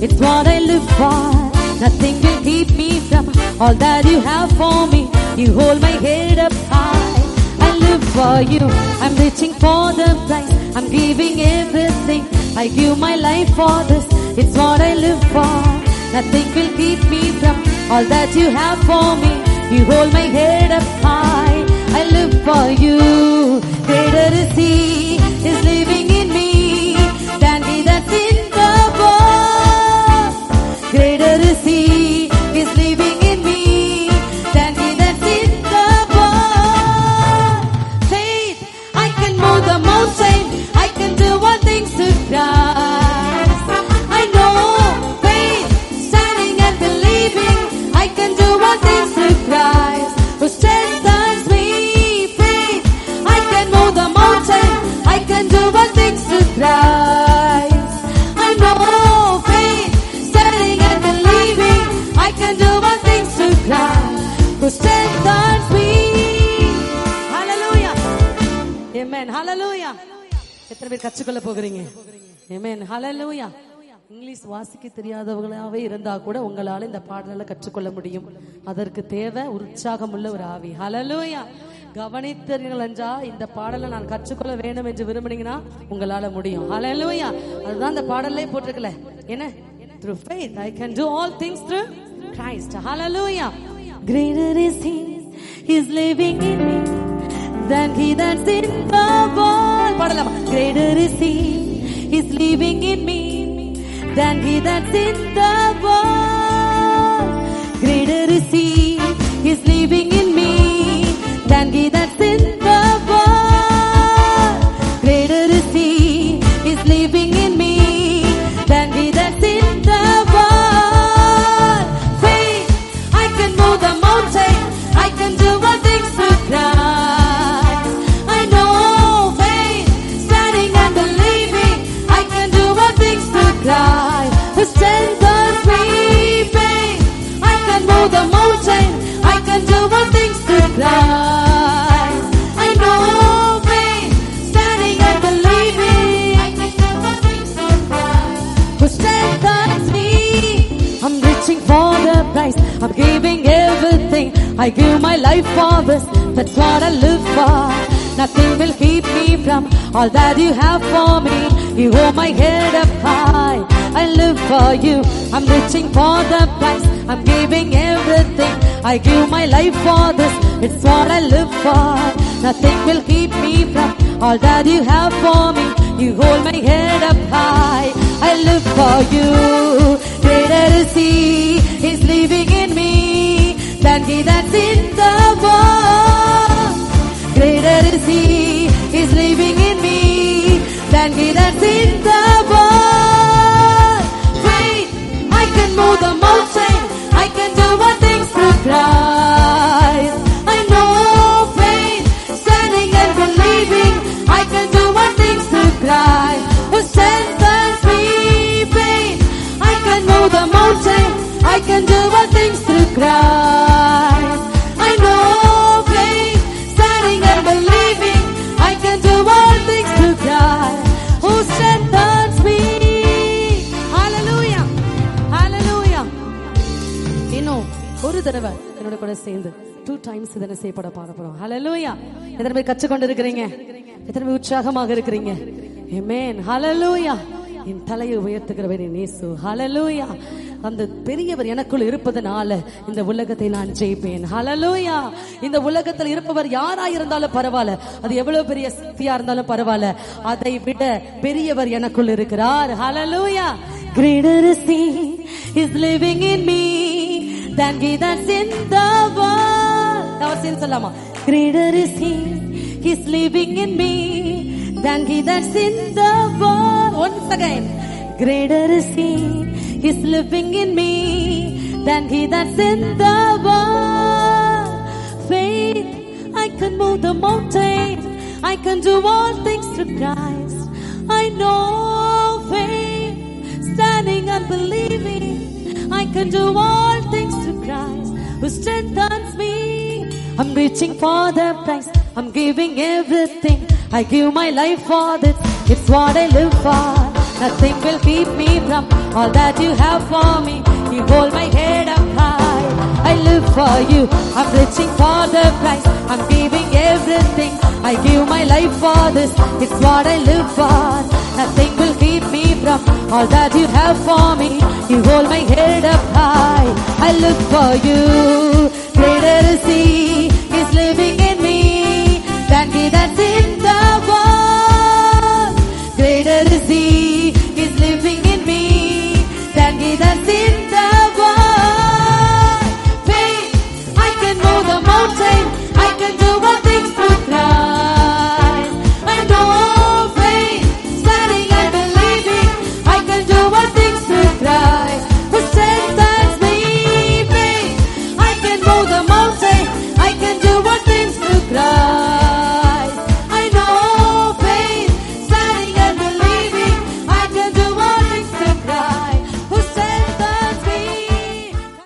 It's what I live for. Nothing will keep me from all that you have for me. You hold my head up high. I live for you. I'm reaching for the prize. I'm giving everything. I give my life for this. It's what I live for. Nothing will keep me from all that you have for me. You hold my head up high. I live for you. Greater is He is living in me than He that's in the world. Greater is He is living in me than He that's in the world. Faith, I can move the mountain. I can do all things through Christ. I know faith, standing and believing. I can do all things through Christ who strengthens me. Faith, I can move the mountain. I can do all things through Christ. I know faith, standing and believing. I can do all things through Christ who strengthens me. Hallelujah. Amen. Hallelujah. எத்தனை பேர் கற்றுக்கொள்ள போகிறீங்க? Amen. Hallelujah. English வாசிக்க தெரியாதவங்களாவே இருந்தா கூட உங்களால இந்த பாடலை கற்றுக்கொள்ள முடியும். அதற்கு தேவை உற்சாகம் உள்ள ஒரு ஆவி. Hallelujah. கவனித்தீர்கள் என்றால் இந்த பாடலை நான் கற்றுக்கொள்ள வேண்டும் என்று விரும்பினீங்கன்னா உங்களால முடியும். Hallelujah. அதுதான் இந்த பாடலே போட்டிருக்கல. என்ன? Through faith I can do all things through Christ. Hallelujah. Greater is He is living in me than He that's in the world. பாடலாமா? Greater is He is living in me than He that's in the world. Greater is He is living in me than He that's in the world. Greater is He is living in me than He that's in the world. Faith, I can move the mountain. I can do all things through Christ. I know faith, standing and believing. I can do all things through Christ who strengthens me. Faith, I can move the mountain. I can do all things through Christ. I know faith, standing and believing. I can do all things through Christ who strengthens me. I'm reaching for the prize. I'm giving everything. I give my life for this. That's what I live for. Nothing will keep me from all that you have for me. You hold my head up high. I live for you. I'm reaching for the prize. I'm giving everything. I give my life for this. It's what I live for. Nothing will keep me from all that you have for me. You hold my head up high. I live for you. Greater is He is living in me than He that's in the world. Greater is He is living in me than He that's in the world. Faith, I can move the mountain. I can do all things through Christ. I know faith, standing and believing. I can do all things through Christ who strengthens me. Faith, I can move the mountain. I can do all things through Christ. I know faith, standing and believing. I can do all things through Christ who strengthens me. Hallelujah. Hallelujah. இன்னும் ஒரு தடவை என்னோட கூட சேர்ந்து 2 times இதனை செய்யப்பட பாட போறோம். Hallelujah. எத்தனை பேர் கற்றுக்கொண்டு இருக்கிறீங்க? எத்தனை பேர் உற்சாகமாக இருக்கிறீங்க? Amen. Hallelujah. என் தலையை உயர்த்துகிறவர் என் இயேசு. Hallelujah. அந்த பெரியவர் எனக்குள் இருப்பதனால இந்த உலகத்தை நான் ஜெயிப்பேன். Hallelujah. இந்த உலகத்தில் இருப்பவர் யாராயிருந்தாலும் பரவாயில்ல, அது எவ்வளவு பெரிய சக்தியா இருந்தாலும் பரவாயில்ல, அதை விட பெரியவர் எனக்குள் இருக்கிறார். Hallelujah. Greater is He is living in me than He that's in the world. அவசியம் சொல்லாமா? Greater is He is living in me than He that's in the world. Once again. Greater is He is living in me than He that's in the world. Faith, I can move the mountain. I can do all things through Christ. I know faith, standing and believing. I can do all things through Christ who strengthens me. I'm reaching for the prize. I'm giving everything. I give my life for this. It's what I live for. Nothing will keep me from all that you have for me. You hold my head up high. I live for you. I'm reaching for the prize. I'm giving everything. I give my life for this. It's what I live for. Nothing will keep me from all that you have for me. You hold my head up high. I live for you. Greater